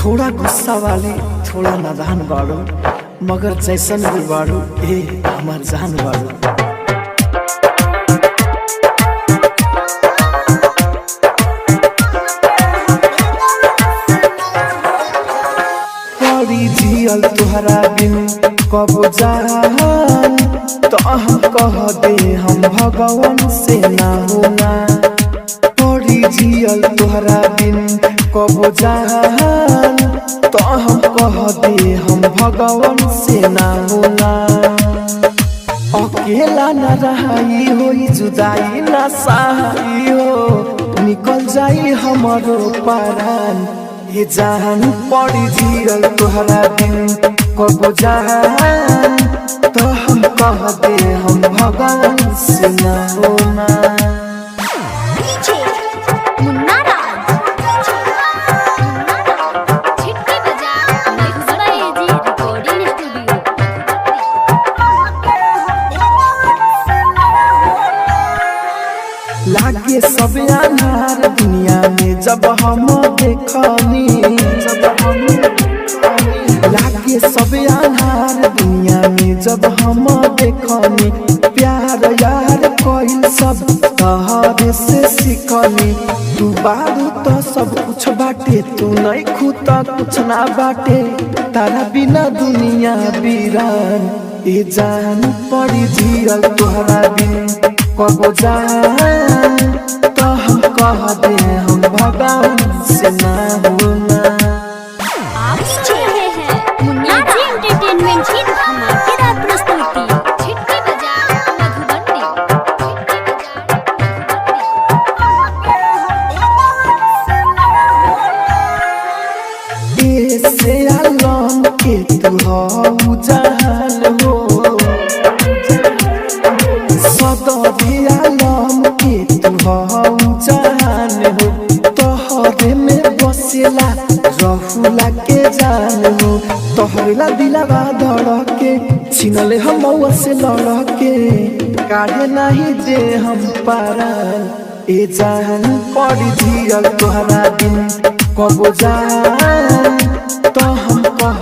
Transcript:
थोड़ा गुस्सा वाली थोड़ा नादान बाड़ू, मगर जैसन भी बाड़ू ए हमार जान बाड़ू। पड़ी जियल तुहरा बिन कबो जान, तो हम कह दे हम भगवान से ना होना। पड़ी जियल तुहरा बिन कबो जान, तो हम कह दे हम भगवान से ना होना। अकेला न रहाई होई जुदाई न सहाई हो, निकल जाई हमारो परान ये जान। पड़ी जियल तुहरा बिन कबो जान, तो हम कह दे हम भगवान से ना होना। लागे सब अनार दुनिया में जब हम देखनी, लागे सब अनार दुनिया में जब हम देखनी। प्यार यार कोई सब तहरे से सीखनी। तू बारू तो सब कुछ बाटे, तू नहीं खुदा कुछ ना बाटे। तारा बिना दुनिया वीरान ए जान। पड़ी जियल तुहरा बिन कबो जान, तो हम कह दे हम भगवान से ना होना। आप सुन रहे हैं मुन्ना जी एंटरटेनमेंट की धमाकेदार प्रस्तुति छिटकी बजा मधुबनी। ऐसे आलम के तू हो जान हो, सदरी आलम के तू हो जान हो। तोहरे में बसेला रहुला के जान हो। तोहरेला दिलवा धड़के छिनले हम मौआ से लड़के, काढ़े नहीं दे हम पारान ए जान। पड़ी जियल तोहरा बिन कबो जान, तो हम कह